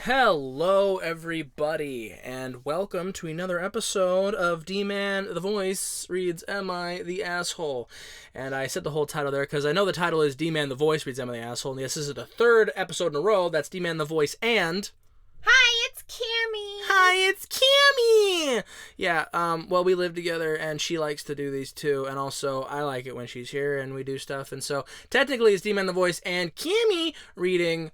Hello, everybody, and welcome to another episode of D-Man the Voice Reads Am I the Asshole? And I said the whole title there because I know the title is D-Man the Voice Reads Am I the Asshole? And this is the third episode in a row. That's D-Man the Voice and... Hi, it's CAMMIE! Hi, it's CAMMIE! Yeah, well, we live together, and she likes to do these too, and also I like it when she's here, and we do stuff, and so technically it's D-Man the Voice and CAMMIE reading,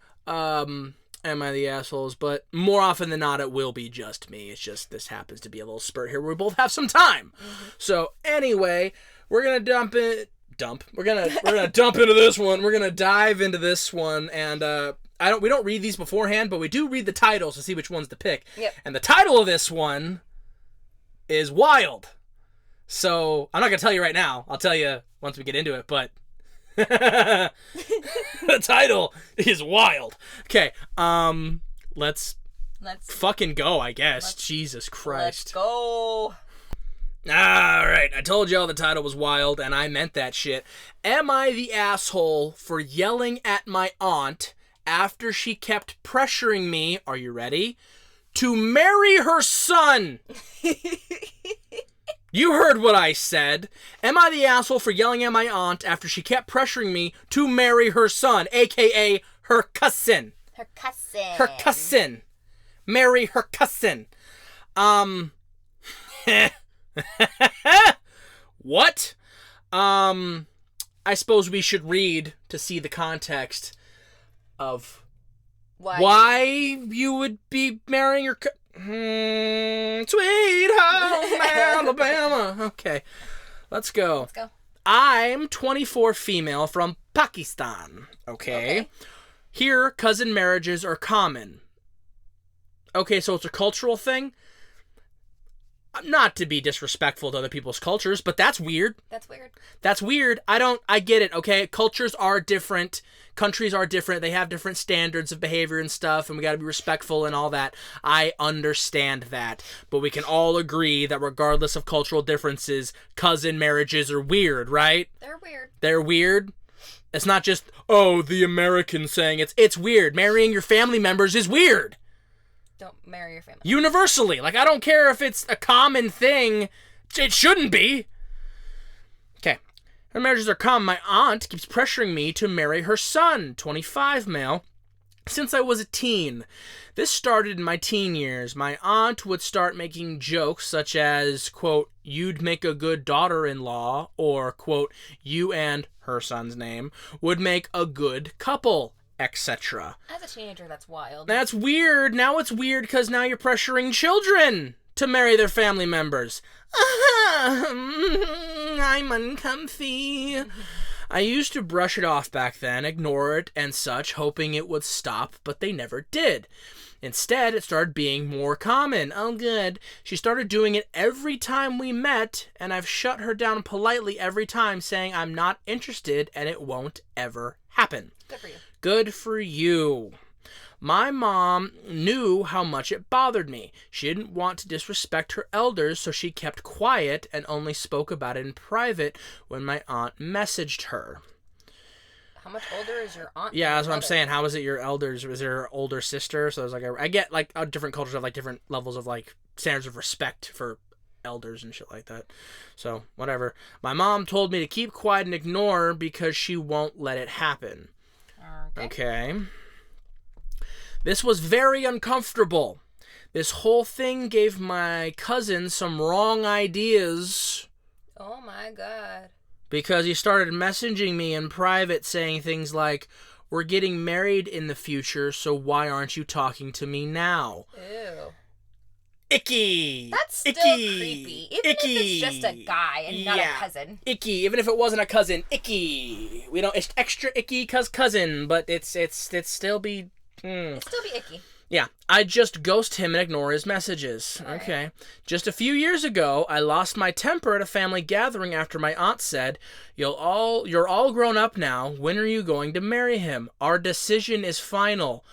Am I the Assholes? But more often than not, it will be just me. It's just this happens to be a little spurt here where we both have some time. Mm-hmm. So anyway, we're gonna We're gonna dump into this one. We're gonna dive into this one, and we don't read these beforehand, but we do read the titles to see which ones to pick. Yep. And the title of this one is Wild. So I'm not gonna tell you right now. I'll tell you once we get into it, but. The title is Wild. Okay, let's fucking go, I guess. Jesus Christ. Let's go. Alright, I told y'all the title was Wild, and I meant that shit. Am I the asshole for yelling at my aunt after she kept pressuring me, are you ready, to marry her son? You heard what I said. Am I the asshole for yelling at my aunt after she kept pressuring me to marry her son, a.k.a. her cousin? Her cousin. Her cousin. Marry her cousin. What? I suppose we should read to see the context of why you would be marrying your cousin. Sweet home Alabama. Okay, let's go. I'm 24 female from Pakistan. Okay. Here, cousin marriages are common. Okay, so it's a cultural thing. Not to be disrespectful to other people's cultures, but that's weird. That's weird. I get it, okay? Cultures are different. Countries are different. They have different standards of behavior and stuff, and we gotta be respectful and all that. I understand that. But we can all agree that regardless of cultural differences, cousin marriages are weird, right? They're weird? It's not just, the Americans saying it's weird. Marrying your family members is weird. Don't marry your family. Universally. I don't care if it's a common thing. It shouldn't be. Okay. Her marriages are common. My aunt keeps pressuring me to marry her son, 25 male, since I was a teen. This started in my teen years. My aunt would start making jokes such as, quote, you'd make a good daughter-in-law, or, quote, you and her son's name would make a good couple, etc. As a teenager, that's wild. That's weird. Now it's weird because now you're pressuring children to marry their family members. I'm uncomfy. I used to brush it off back then, ignore it and such, hoping it would stop, but they never did. Instead, it started being more common. Oh, good. She started doing it every time we met, and I've shut her down politely every time, saying I'm not interested and it won't ever happen. Good for you. Good for you. My mom knew how much it bothered me. She didn't want to disrespect her elders, so she kept quiet and only spoke about it in private when my aunt messaged her. How much older is your aunt? Yeah, that's what I'm saying. How is it your elders? Was there an older sister? So there's I get different cultures have different levels of standards of respect for elders and shit like that. So whatever. My mom told me to keep quiet and ignore her because she won't let it happen. Okay. This was very uncomfortable. This whole thing gave my cousin some wrong ideas. Oh my God. Because he started messaging me in private saying things like, we're getting married in the future, so why aren't you talking to me now? Ew. Icky. That's still creepy. Even if it's just a guy and not a cousin. Icky. Even if it wasn't a cousin, icky. We don't. It's extra icky cause cousin, but it's still be. It'd still be icky. Yeah, I just ghost him and ignore his messages. All okay. Right. Just a few years ago, I lost my temper at a family gathering after my aunt said, you're all grown up now. When are you going to marry him? Our decision is final.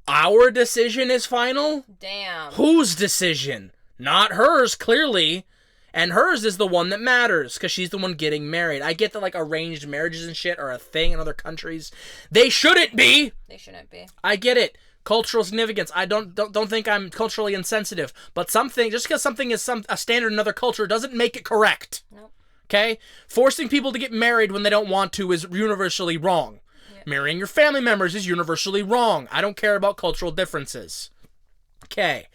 Our decision is final? Damn. Whose decision? Not hers, clearly. And hers is the one that matters, because she's the one getting married. I get that, like, arranged marriages and shit are a thing in other countries. They shouldn't be! They shouldn't be. I get it. Cultural significance. I don't think I'm culturally insensitive, but something, just because something is a standard in another culture doesn't make it correct. Nope. Okay? Forcing people to get married when they don't want to is universally wrong. Yep. Marrying your family members is universally wrong. I don't care about cultural differences. Okay.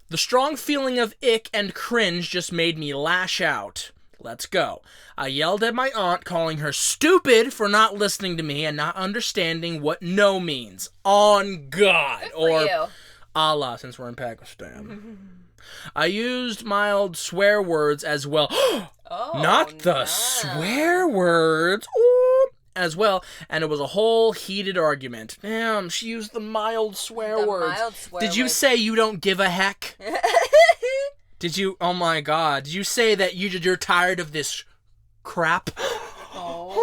The strong feeling of ick and cringe just made me lash out. Let's go. I yelled at my aunt, calling her stupid for not listening to me and not understanding what no means. On God. Good for you. Allah, since we're in Pakistan. I used mild swear words as well. Not the swear words. Ooh. As well, and it was a whole heated argument. Damn, she used the mild swear words. Did you say you don't give a heck? Did you? Oh my God! Did you say that you're tired of this crap? Not crap.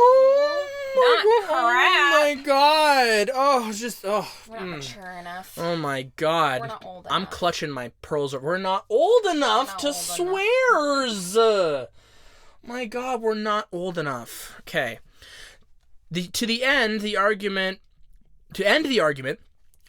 Oh my God! We're not mature enough. Oh my God! We're not old enough. I'm clutching my pearls. We're not old enough to swears. My God, we're not old enough. Okay. To end the argument,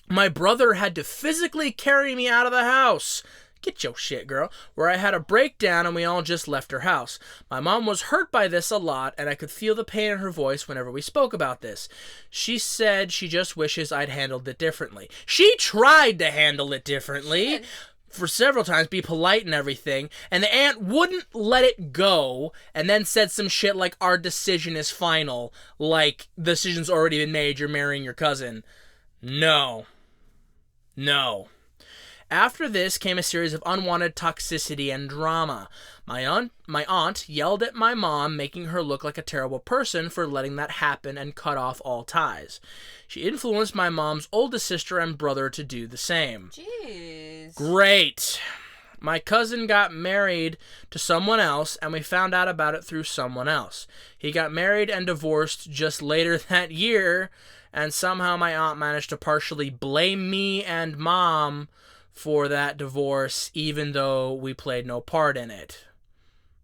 my brother had to physically carry me out of the house. Get your shit, girl. Where I had a breakdown and we all just left her house. My mom was hurt by this a lot, and I could feel the pain in her voice whenever we spoke about this. She said she just wishes I'd handled it differently. She tried to handle it differently. For several times, be polite and everything, and the aunt wouldn't let it go, and then said some shit like, our decision is final, like, the decision's already been made, you're marrying your cousin. No. After this came a series of unwanted toxicity and drama. My aunt yelled at my mom, making her look like a terrible person for letting that happen and cut off all ties. She influenced my mom's oldest sister and brother to do the same. Jeez. Great. My cousin got married to someone else, and we found out about it through someone else. He got married and divorced just later that year, and somehow my aunt managed to partially blame me and mom for that divorce, even though we played no part in it.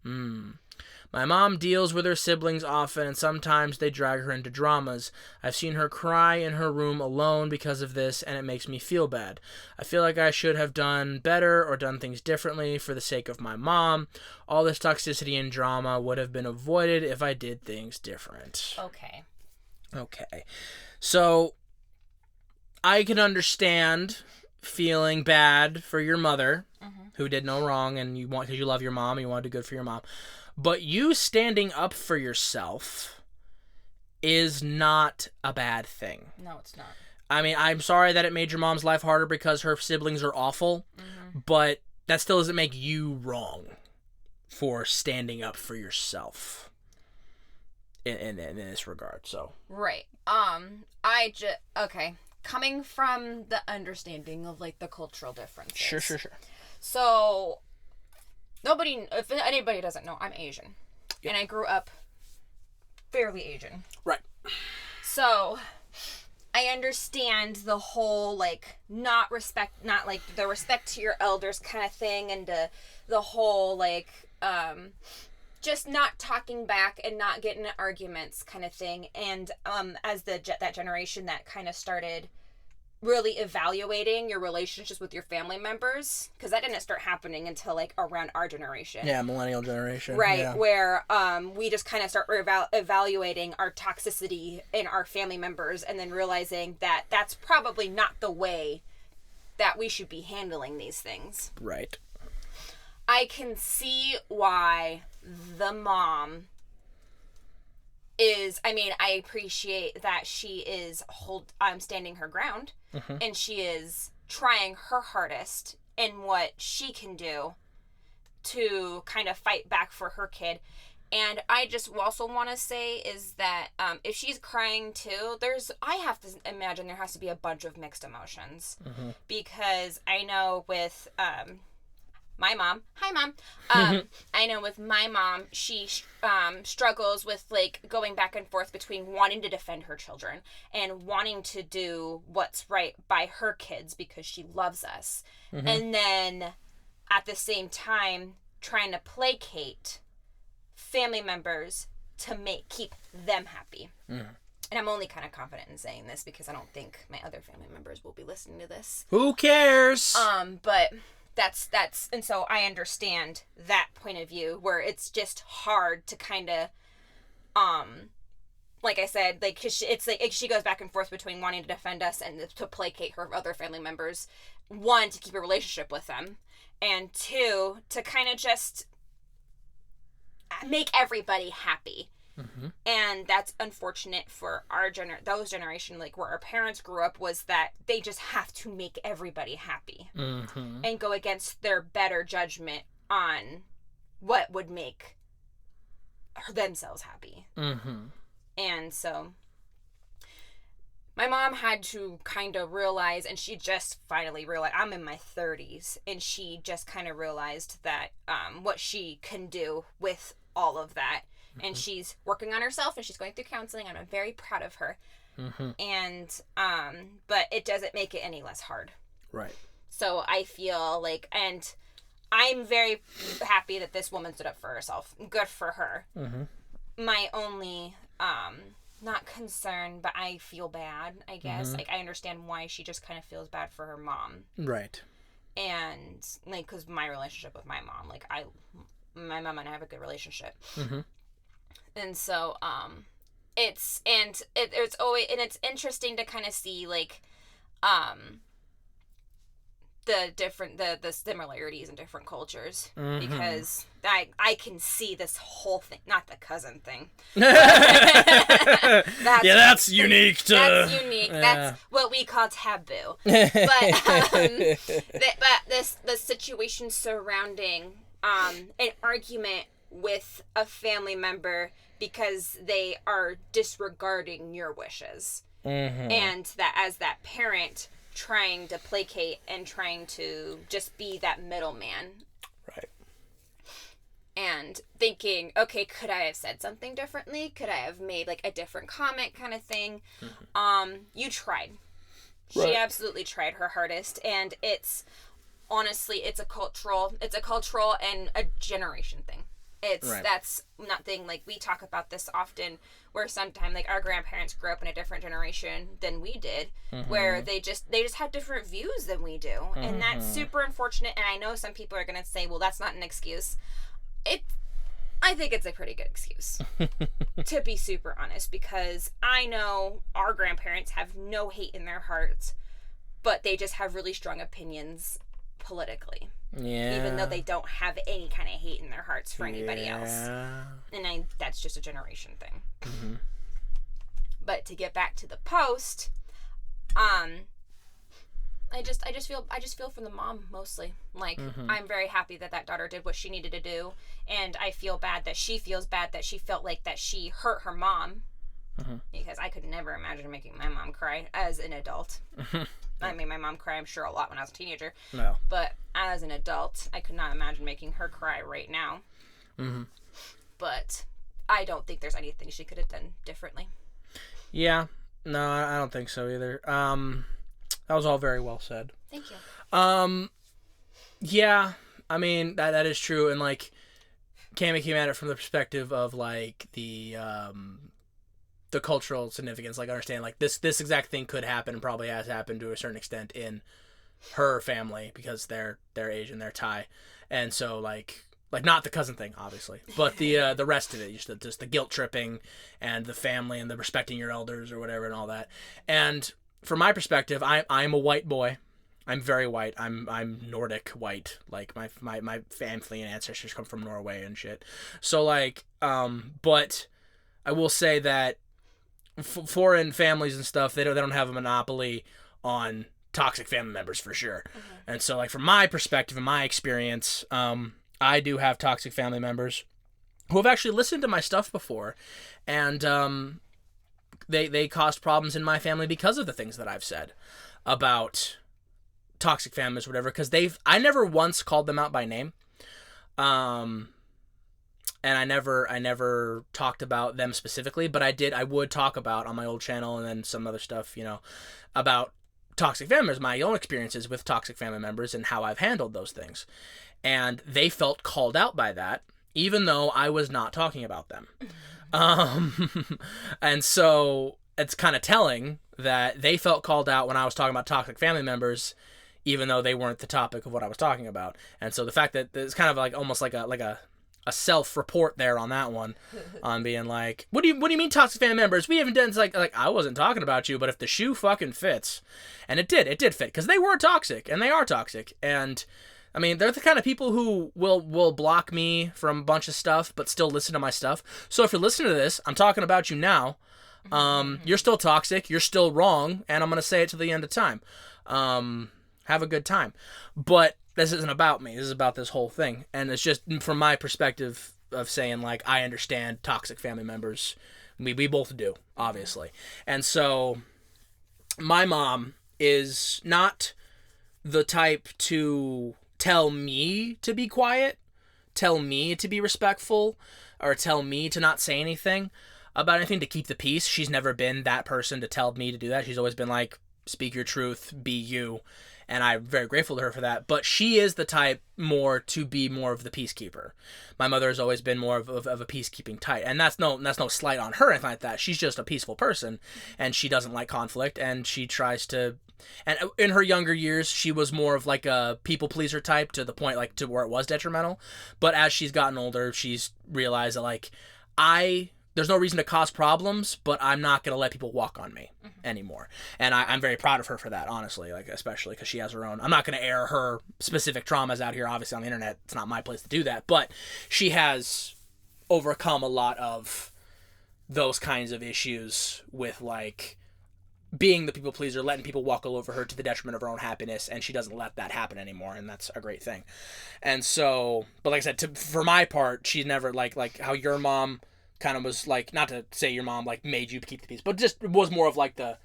My mom deals with her siblings often, and sometimes they drag her into dramas. I've seen her cry in her room alone because of this, and it makes me feel bad. I feel like I should have done better or done things differently for the sake of my mom. All this toxicity and drama would have been avoided if I did things different. Okay. So, I can understand feeling bad for your mother, who did no wrong, and because you love your mom, you want to do good for your mom. But you standing up for yourself is not a bad thing. No, it's not. I mean, I'm sorry that it made your mom's life harder because her siblings are awful, but that still doesn't make you wrong for standing up for yourself in this regard. So right. Okay. Coming from the understanding of like the cultural differences. Sure. So, if anybody doesn't know, I'm Asian. Yep. And I grew up fairly Asian. Right. So, I understand the whole, like, not like, the respect to your elders kind of thing, and the whole, like, just not talking back and not getting in arguments kind of thing. And as that generation that kind of started really evaluating your relationships with your family members, because that didn't start happening until like around our generation. Yeah, millennial generation. Right, yeah. Where we just kind of start evaluating our toxicity in our family members, and then realizing that that's probably not the way that we should be handling these things. Right. I can see why the mom is, I mean, I appreciate that she is standing her ground, and she is trying her hardest in what she can do to kind of fight back for her kid. And I just also want to say is that if she's crying too, I have to imagine there has to be a bunch of mixed emotions, because I know with my mom, hi mom, I know with my mom, she struggles with like going back and forth between wanting to defend her children and wanting to do what's right by her kids because she loves us, and then at the same time trying to placate family members to keep them happy. and I'm only kind of confident in saying this because I don't think my other family members will be listening to this. Who cares? But that's, and so I understand that point of view where it's just hard to kind of, like I said, like, cause it's like she goes back and forth between wanting to defend us and to placate her other family members. One, to keep a relationship with them, and two, to kind of just make everybody happy. Mm-hmm. And that's unfortunate for our those generation, like where our parents grew up, was that they just have to make everybody happy, mm-hmm. and go against their better judgment on what would make themselves happy. Mm-hmm. And so my mom had to kind of realize, and she just finally realized, I'm in my 30s, and she just kind of realized that what she can do with all of that. Mm-hmm. And she's working on herself, and she's going through counseling, and I'm very proud of her. Mm-hmm. And, but it doesn't make it any less hard. Right. So I feel like, and I'm very happy that this woman stood up for herself. Good for her. Mm-hmm. My only, not concern, but I feel bad, I guess. Mm-hmm. Like, I understand why she just kind of feels bad for her mom. Right. And, like, because my relationship with my mom, like, my mom and I have a good relationship. Mm-hmm. And so, it's always, and it's interesting to kind of see, like, the similarities in different cultures, mm-hmm. because I can see this whole thing, not the cousin thing. That's unique. That's unique. Yeah. That's what we call taboo. But the situation surrounding an argument with a family member because they are disregarding your wishes, mm-hmm. and that as that parent, trying to placate and trying to just be that middleman. Right. And thinking, okay, could I have said something differently? Could I have made, like, a different comment kind of thing? Mm-hmm. You tried. Right. She absolutely tried her hardest. And it's, honestly, it's a cultural and a generation thing. That's nothing, like, we talk about this often, where sometimes, like, our grandparents grew up in a different generation than we did, mm-hmm. where they just have different views than we do, mm-hmm. and that's super unfortunate. And I know some people are going to say, well, that's not an excuse. I think it's a pretty good excuse, to be super honest, because I know our grandparents have no hate in their hearts, but they just have really strong opinions politically. Yeah. Even though they don't have any kind of hate in their hearts for anybody else. And that's just a generation thing. Mm-hmm. But to get back to the post, I just feel for the mom mostly. Like, mm-hmm. I'm very happy that daughter did what she needed to do, and I feel bad that she feels bad that she felt like that she hurt her mom. Mm-hmm. Because I could never imagine making my mom cry as an adult. Mm-hmm. I made my mom cry, I'm sure, a lot when I was a teenager. No. But as an adult, I could not imagine making her cry right now. Mm-hmm. But I don't think there's anything she could have done differently. Yeah. No, I don't think so either. That was all very well said. Thank you. Yeah. I mean, that is true. And, like, Cammie came at it from the perspective of, like, the cultural significance, like, understand, like, this exact thing could happen and probably has happened to a certain extent in her family because they're Asian, they're Thai, and so like not the cousin thing, obviously, but the rest of it, just the guilt tripping and the family and the respecting your elders or whatever and all that. And from my perspective, I'm a white boy. I'm very white. I'm Nordic white. Like my family and ancestors come from Norway and shit. So like, but I will say that foreign families and stuff, they don't have a monopoly on toxic family members for sure. Mm-hmm. And so like from my perspective and my experience, I do have toxic family members who have actually listened to my stuff before, and they caused problems in my family because of the things that I've said about toxic families or whatever, because I never once called them out by name. And I never talked about them specifically, but I would talk about on my old channel and then some other stuff, about toxic family members, my own experiences with toxic family members and how I've handled those things. And they felt called out by that, even though I was not talking about them. And so it's kind of telling that they felt called out when I was talking about toxic family members, even though they weren't the topic of what I was talking about. And so the fact that it's kind of like almost like a self-report there on that one, on being like, what do you mean toxic family members? We haven't done. It's like I wasn't talking about you, but if the shoe fucking fits, and it did fit, because they were toxic and they are toxic. And I mean, they're the kind of people who will block me from a bunch of stuff, but still listen to my stuff. So if you're listening to this, I'm talking about you now. You're still toxic. You're still wrong, and I'm gonna say it to the end of time. Have a good time. But this isn't about me. This is about this whole thing. And it's just from my perspective of saying, like, I understand toxic family members. We both do, obviously. And so my mom is not the type to tell me to be quiet, tell me to be respectful, or tell me to not say anything about anything, to keep the peace. She's never been that person to tell me to do that. She's always been like, speak your truth, be you. And I'm very grateful to her for that. But she is the type more to be more of the peacekeeper. My mother has always been more of a peacekeeping type. And that's no slight on her or anything like that. She's just a peaceful person. And she doesn't like conflict. And she tries to... And in her younger years, she was more of like a people pleaser type, to the point like to where it was detrimental. But as she's gotten older, she's realized that like, there's no reason to cause problems, but I'm not going to let people walk on me anymore. And I'm very proud of her for that, honestly, like especially because she has her own. I'm not going to air her specific traumas out here, obviously, on the internet. It's not my place to do that. But she has overcome a lot of those kinds of issues with like being the people pleaser, letting people walk all over her to the detriment of her own happiness, and she doesn't let that happen anymore, and that's a great thing. And so, but like I said, for my part, she's never like how your mom kind of was like, not to say your mom like made you keep the peace, but just was more of like the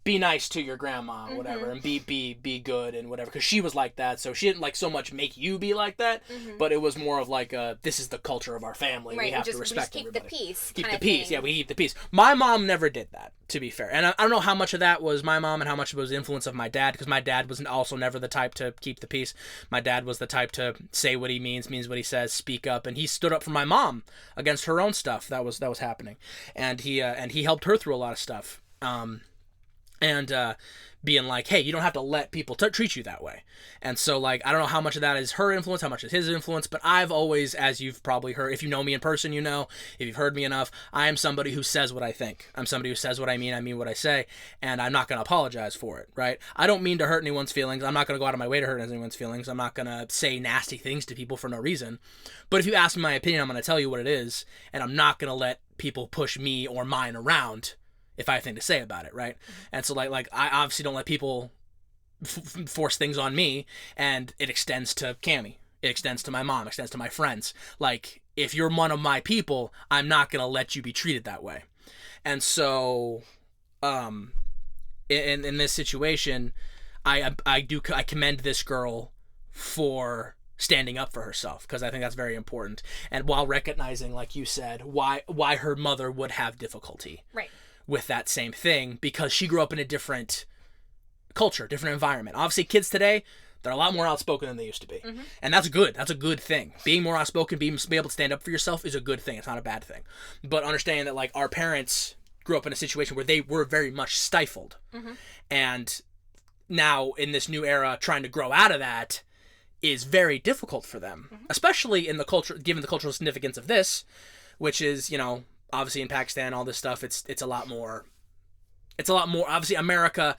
be nice to your grandma or whatever, and be good and whatever, because she was like that. So she didn't like so much make you be like that, but it was more of like this is the culture of our family. Right, we have to respect everybody. Keep the peace. Keep the peace. Yeah, we keep the peace. My mom never did that, to be fair. And I don't know how much of that was my mom and how much it was the influence of my dad, because my dad was also never the type to keep the peace. My dad was the type to say what he means what he says, speak up, and he stood up for my mom against her own stuff that was happening, and he helped her through a lot of stuff. And being like, hey, you don't have to let people treat you that way. And so, like, I don't know how much of that is her influence, how much is his influence, but I've always, as you've probably heard, if you know me in person, you know, if you've heard me enough, I am somebody who says what I think. I'm somebody who says what I mean what I say, and I'm not going to apologize for it, right? I don't mean to hurt anyone's feelings. I'm not going to go out of my way to hurt anyone's feelings. I'm not going to say nasty things to people for no reason. But if you ask me my opinion, I'm going to tell you what it is, and I'm not going to let people push me or mine around if I have anything to say about it, right? And so, like I obviously don't let people force things on me, and it extends to CAMMIE. It extends to my mom, extends to my friends. Like, if you're one of my people, I'm not going to let you be treated that way. And so, in this situation, I commend this girl for standing up for herself, because I think that's very important. And while recognizing, like you said, why her mother would have difficulty. Right. With that same thing, because she grew up in a different culture, different environment. Obviously, kids today, they're a lot more outspoken than they used to be. And that's good. That's a good thing. Being more outspoken, be able to stand up for yourself is a good thing. It's not a bad thing. But understanding that, like, our parents grew up in a situation where they were very much stifled. And now, in this new era, trying to grow out of that is very difficult for them. Especially in the culture, given the cultural significance of this, which is, you know, obviously in Pakistan, all this stuff, it's a lot more, obviously America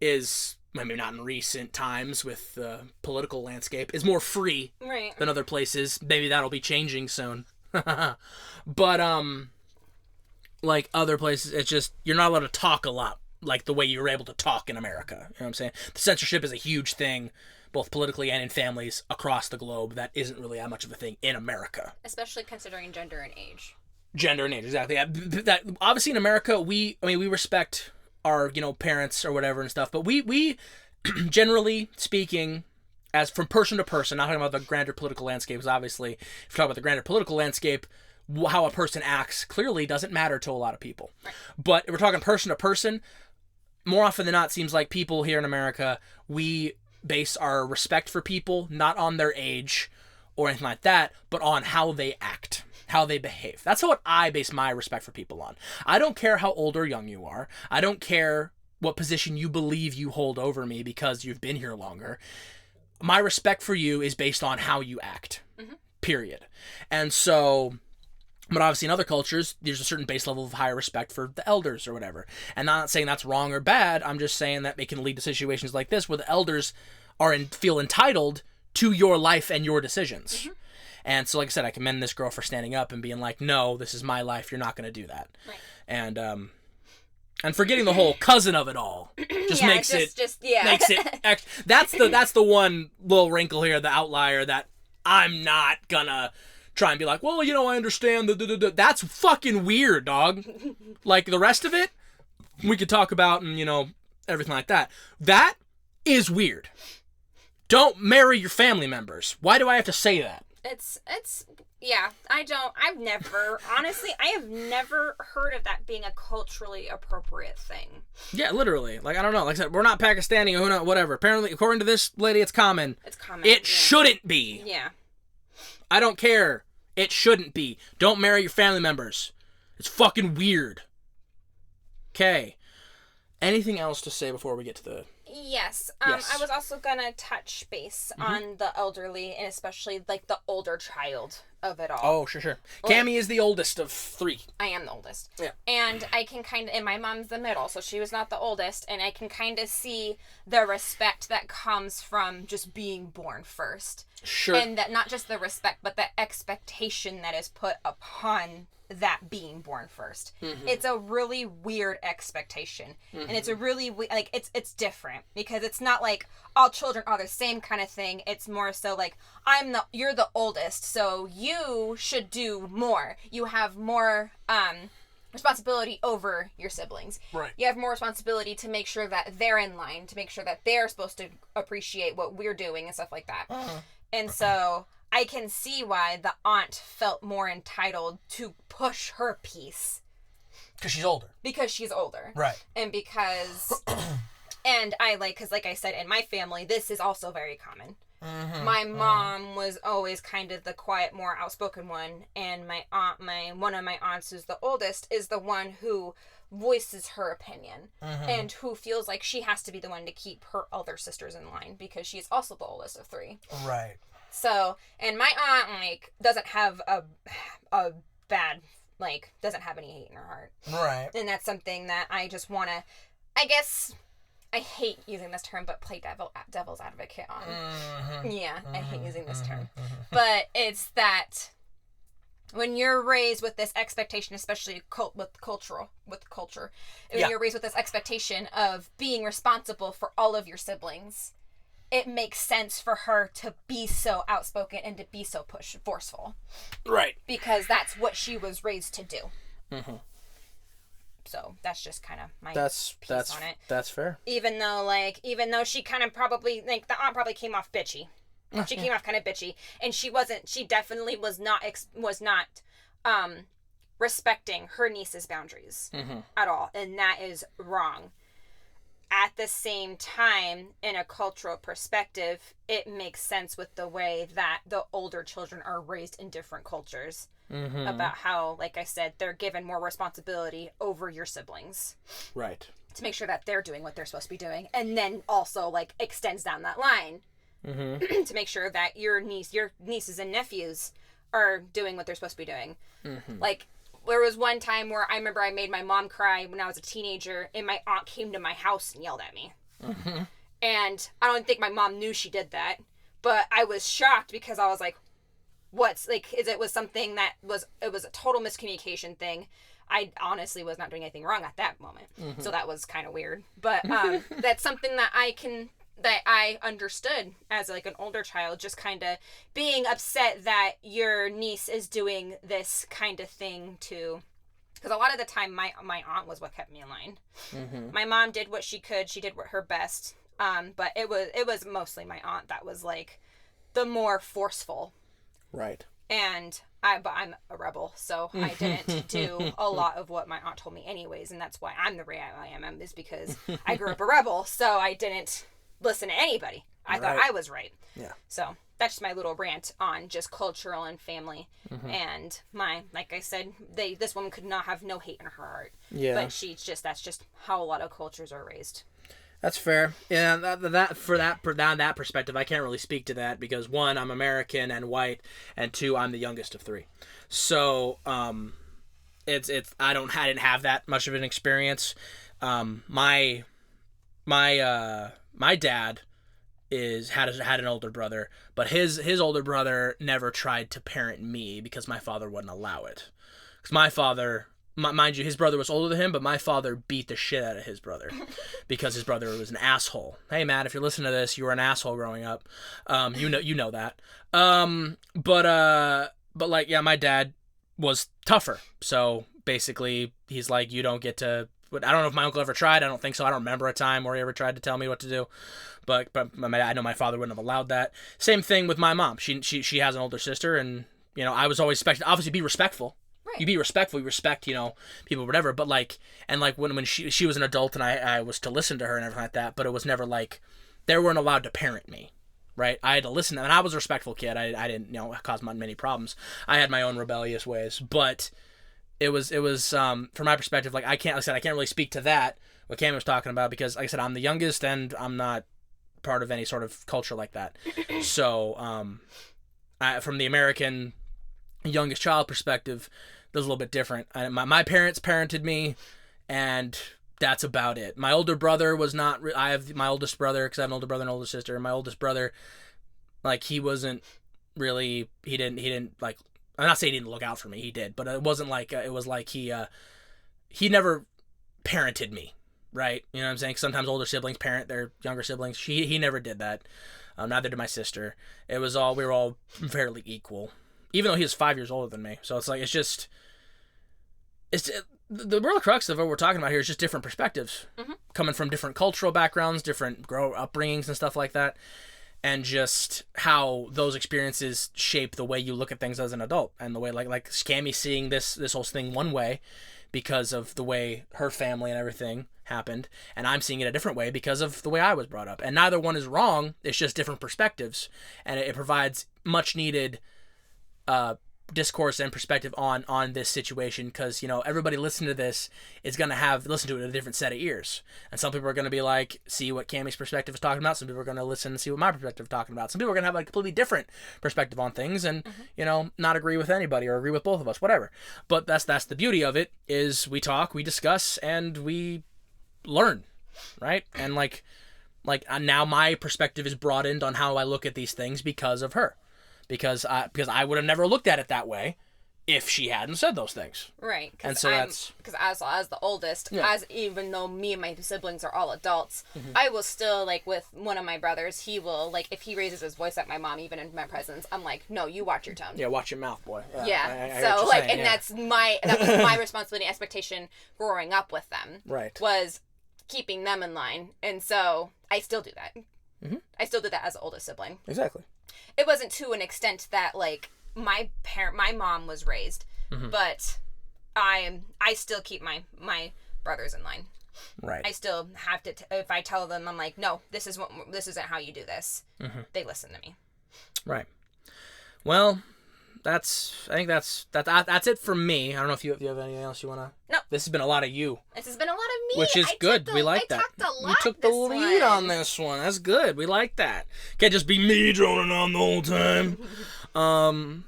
is, maybe not in recent times with the political landscape, is more free than other places. Maybe that'll be changing soon. But, like other places, it's just, you're not allowed to talk a lot like the way you were able to talk in America. You know what I'm saying? The censorship is a huge thing, both politically and in families across the globe, that isn't really that much of a thing in America. Especially considering gender and age. Gender and age, exactly. That obviously in America, we respect our, you know, parents or whatever and stuff, but we generally speaking, as from person to person, not talking about the grander political landscape, because obviously if you talk about the grander political landscape, how a person acts clearly doesn't matter to a lot of people. Right. But if we're talking person to person, more often than not, it seems like people here in America, we base our respect for people not on their age or anything like that, but on how they act. how they behave. That's what I base my respect for people on. I don't care how old or young you are. I don't care what position you believe you hold over me because you've been here longer. My respect for you is based on how you act. Period. And so, but obviously in other cultures, there's a certain base level of higher respect for the elders or whatever. And I'm not saying that's wrong or bad. I'm just saying that it can lead to situations like this where the elders feel entitled to your life and your decisions. And so, like I said, I commend this girl for standing up and being like, no, this is my life. You're not going to do that. Right. And forgetting the whole cousin of it all makes it that's the one little wrinkle here, the outlier that I'm not gonna try and be like, well, I understand that's fucking weird, dog. Like the rest of it we could talk about and everything like that. That is weird. Don't marry your family members. Why do I have to say that? I've never, honestly, I have never heard of that being a culturally appropriate thing. Yeah, literally. Like, I don't know. Like I said, we're not Pakistani or whatever. Apparently, according to this lady, it's common. It's common. It shouldn't be. Yeah. I don't care. It shouldn't be. Don't marry your family members. It's fucking weird. Okay. Anything else to say before we get to the... Yes. I was also going to touch base on the elderly and especially, like, the older child of it all. Oh, sure. CAMMIE is the oldest of 3. I am the oldest. Yeah. And I can and my mom's the middle, so she was not the oldest, and I can kind of see the respect that comes from just being born first. Sure. And that not just the respect, but the expectation that is put upon that being born first. It's a really weird expectation. And it's a really like it's different because it's not like all children are the same kind of thing. It's more so like you're the oldest, so you should do more. You have more responsibility over your siblings. Right. You have more responsibility to make sure that they're in line, to make sure that they're supposed to appreciate what we're doing and stuff like that. And so I can see why the aunt felt more entitled to push her piece. Because she's older. Because she's older. Right. And because... and because like I said, in my family, this is also very common. My mom was always kind of the quiet, more outspoken one. And my aunt, one of my aunts who's the oldest, is the one who voices her opinion. And who feels like she has to be the one to keep her other sisters in line. Because she is also the oldest of 3. Right. So, and my aunt, doesn't have a bad, doesn't have any hate in her heart. Right. And that's something that I just want to, I guess, I hate using this term, but play devil's advocate on. Yeah, I hate using this term. But it's that when you're raised with this expectation, especially with culture, when you're raised with this expectation of being responsible for all of your siblings, it makes sense for her to be so outspoken and to be so forceful. Right. Because that's what she was raised to do. So that's just kind of my piece on it. That's fair. Even though she kind of probably, the aunt probably came off bitchy. She came off kind of bitchy. And she definitely was not respecting her niece's boundaries at all. And that is wrong. At the same time, in a cultural perspective, it makes sense with the way that the older children are raised in different cultures. About how, like I said, they're given more responsibility over your siblings. Right. To make sure that they're doing what they're supposed to be doing. And then also, extends down that line. To make sure that your nieces and nephews are doing what they're supposed to be doing. There was one time where I remember I made my mom cry when I was a teenager, and my aunt came to my house and yelled at me. And I don't think my mom knew she did that, but I was shocked because I was like, it was something that it was a total miscommunication thing. I honestly was not doing anything wrong at that moment. So that was kind of weird. But that's something that I understood as an older child, just kind of being upset that your niece is doing this kind of thing too. Because a lot of the time my aunt was what kept me in line. My mom did what she could. She did her best. But it was mostly my aunt that was the more forceful. Right. And but I'm a rebel, so I didn't do a lot of what my aunt told me anyways. And that's why I'm the way I am, is because I grew up a rebel. So I didn't listen to anybody. I thought I was right. Yeah. So that's just my little rant on just cultural and family. And like I said, this woman could not have no hate in her heart. Yeah. But that's just how a lot of cultures are raised. That's fair. Yeah, that perspective, I can't really speak to that because one, I'm American and white, and two, I'm the youngest of three. So, I didn't have that much of an experience. My dad had an older brother, but his older brother never tried to parent me because my father wouldn't allow it. Because my father, mind you, his brother was older than him, but my father beat the shit out of his brother because his brother was an asshole. Hey, Matt, if you're listening to this, you were an asshole growing up. You know that. But like, yeah, my dad was tougher. So basically, he's like, you don't get to. I don't know if my uncle ever tried. I don't think so. I don't remember a time where he ever tried to tell me what to do. But I know my father wouldn't have allowed that. Same thing with my mom. She has an older sister, and I was always expected, obviously, be respectful. Right. You be respectful. You respect, people, whatever. But like, and like when she was an adult and I was to listen to her and everything like that. But it was never like they weren't allowed to parent me. Right, I had to listen, and I was a respectful kid. I didn't, cause many problems. I had my own rebellious ways, but it was from my perspective, like I can't really speak to that what Cammie was talking about because, like I said, I'm the youngest and I'm not part of any sort of culture like that. So, from the American youngest child perspective, that's a little bit different. My parents parented me, and that's about it. My older brother was not. I have my oldest brother because I have an older brother and older sister. And my oldest brother, like he wasn't really. He didn't like. I'm not saying he didn't look out for me. He did, but it wasn't like it was like he never parented me, right? You know what I'm saying? Sometimes older siblings parent their younger siblings. He never did that. Neither did my sister. It was we were all fairly equal, even though he was 5 years older than me. So it's like the real crux of what we're talking about here is just different perspectives, coming from different cultural backgrounds, different upbringings and stuff like that, and just how those experiences shape the way you look at things as an adult, and the way like Cammie seeing this whole thing one way because of the way her family and everything happened, and I'm seeing it a different way because of the way I was brought up, and neither one is wrong. It's just different perspectives, and it provides much needed discourse and perspective on this situation because everybody listening to this is going to listen to it with a different set of ears, and some people are going to be like, see what Cammie's perspective is talking about. Some people are going to listen and see what my perspective is talking about. Some people are going to have a completely different perspective on things and not agree with anybody or agree with both of us, whatever. But that's the beauty of it, is we talk, we discuss, and we learn, right? And like now my perspective is broadened on how I look at these things because of her. Because I would have never looked at it that way if she hadn't said those things. Right. And so because as the oldest, as even though me and my siblings are all adults, I will still, like, with one of my brothers, he will, like, if he raises his voice at my mom, even in my presence, I'm like, no, you watch your tone. Yeah, watch your mouth, boy. Yeah. I So, like, saying, and that was my responsibility, expectation growing up with them. Right. Was keeping them in line. And so I still do that. I still did that as the oldest sibling. Exactly. It wasn't to an extent that, like, my mom was raised, but I still keep my brothers in line. Right. I still have to if I tell them, I'm like, no, this isn't how you do this. They listen to me. Right. Well, I think that's it for me. I don't know if you have anything else you wanna. No. This has been a lot of you. This has been a lot of me. Which is good. We like that. I talked a lot. You took the lead on this one. That's good. We like that. Can't just be me droning on the whole time.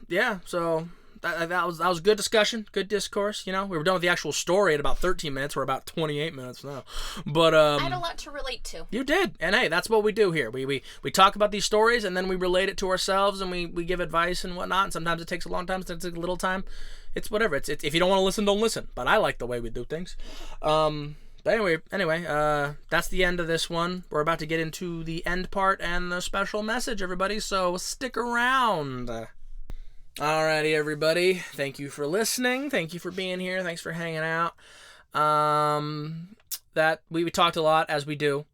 Yeah. So that was a good discussion, good discourse. We were done with the actual story at about 13 minutes. We're about 28 minutes now. But I had a lot to relate to. You did, and hey, that's what we do here. We talk about these stories and then we relate it to ourselves and we give advice and whatnot. And sometimes it takes a long time. Sometimes it takes a little time. It's whatever. It's if you don't want to listen, don't listen. But I like the way we do things. But anyway, that's the end of this one. We're about to get into the end part and the special message, everybody. So stick around. Alrighty, everybody. Thank you for listening. Thank you for being here. Thanks for hanging out. That we talked a lot, as we do.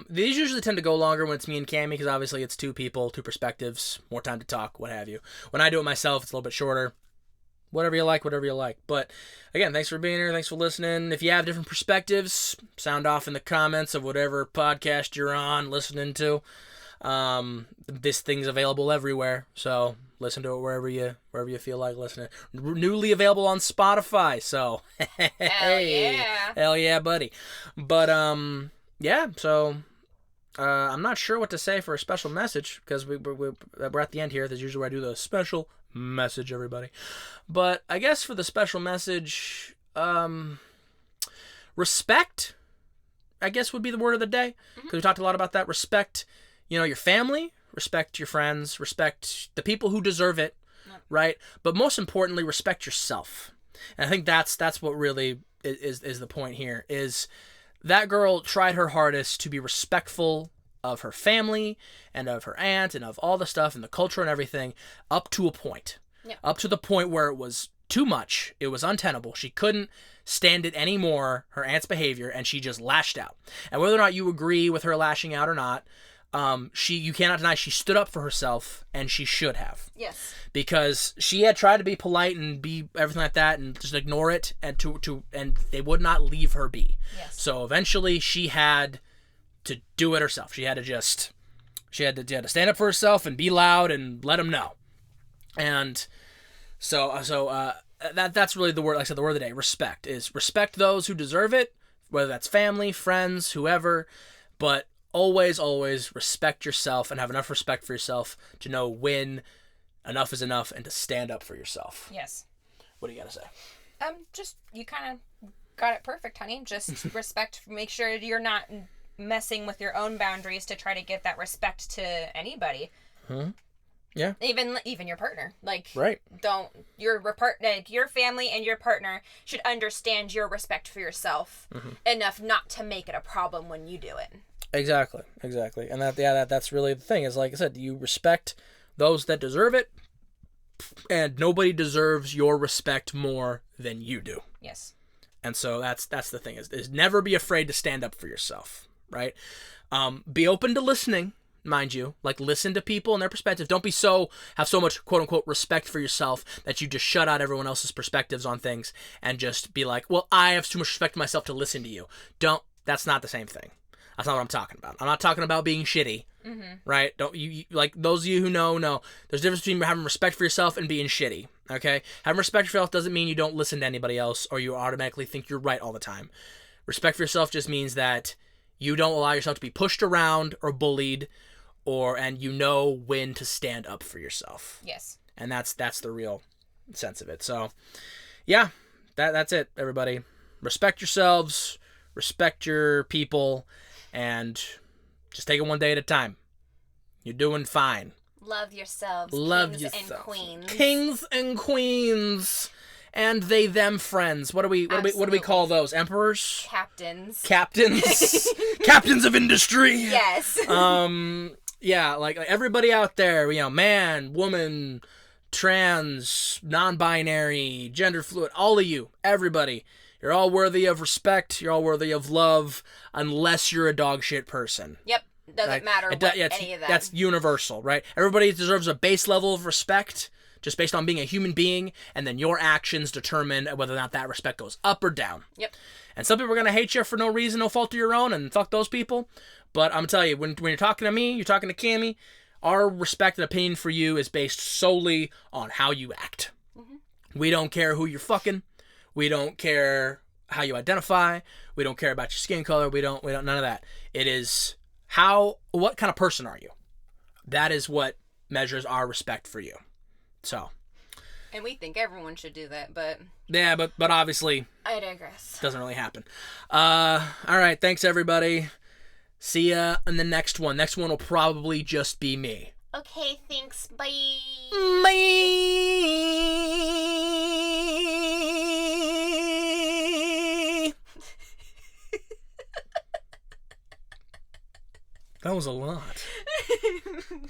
These usually tend to go longer when it's me and Cammie, because obviously it's two people, two perspectives, more time to talk, what have you. When I do it myself, it's a little bit shorter. Whatever you like. But again, thanks for being here. Thanks for listening. If you have different perspectives, sound off in the comments of whatever podcast you're on listening to. This thing's available everywhere, so listen to it wherever you feel like listening. Newly available on Spotify, so hell yeah, buddy. But yeah, so I'm not sure what to say for a special message because we're at the end here. That's usually where I do the special message, everybody. But I guess for the special message, respect, I guess, would be the word of the day, because we talked a lot about that. Respect, your family, respect your friends, respect the people who deserve it, right? But most importantly, respect yourself. And I think that's what really is the point here, is that girl tried her hardest to be respectful of her family and of her aunt and of all the stuff and the culture and everything up to a point. Yep. Up to the point where it was too much. It was untenable. She couldn't stand it anymore, her aunt's behavior, and she just lashed out. And whether or not you agree with her lashing out or not, you cannot deny she stood up for herself, and she should have. Yes. Because she had tried to be polite and be everything like that and just ignore it, and and they would not leave her be. Yes. So eventually she had to do it herself. She had to stand up for herself and be loud and let them know. And so that's really the word. Like I said, the word of the day. Respect those who deserve it, whether that's family, friends, whoever. But always respect yourself and have enough respect for yourself to know when enough is enough and to stand up for yourself. Yes. What do you got to say? Just you kind of got it perfect, honey. Just respect. Make sure you're not messing with your own boundaries to try to give that respect to anybody. Yeah. Even your partner. Like, right. Your family and your partner should understand your respect for yourself enough not to make it a problem when you do it. Exactly. And that's really the thing, is, like I said, you respect those that deserve it, and nobody deserves your respect more than you do. Yes. And so that's the thing, is never be afraid to stand up for yourself, right? Be open to listening, mind you. Like, listen to people and their perspectives. Don't have so much quote unquote respect for yourself that you just shut out everyone else's perspectives on things and just be like, well, I have too much respect for myself to listen to you. That's not the same thing. That's not what I'm talking about. I'm not talking about being shitty, right? Don't you like, those of you who know, there's a difference between having respect for yourself and being shitty, okay? Having respect for yourself doesn't mean you don't listen to anybody else or you automatically think you're right all the time. Respect for yourself just means that you don't allow yourself to be pushed around or bullied, and you know when to stand up for yourself. Yes. And that's the real sense of it. So, yeah, that's it, everybody. Respect yourselves, respect your people, and just take it one day at a time. You're doing fine. Love yourselves. Kings and queens. Kings and queens. And they, them friends. What do we call those? Emperors? Captains. Captains of industry. Yes. Yeah, like everybody out there, man, woman, trans, non-binary, gender fluid, all of you, everybody. You're all worthy of respect. You're all worthy of love, unless you're a dog shit person. Yep. Doesn't matter any of that. That's universal, right? Everybody deserves a base level of respect, just based on being a human being, and then your actions determine whether or not that respect goes up or down. Yep. And some people are going to hate you for no reason, no fault of your own, and fuck those people. But I'm telling you, when you're talking to me, you're talking to CAMMIE, our respect and opinion for you is based solely on how you act. We don't care who you're fucking. We don't care how you identify. We don't care about your skin color. We don't none of that. It is what kind of person are you? That is what measures our respect for you. So. And we think everyone should do that, but. Yeah, but obviously. I digress. Doesn't really happen. All right. Thanks, everybody. See ya in the next one. Next one will probably just be me. Okay, thanks. Bye. Bye. That was a lot.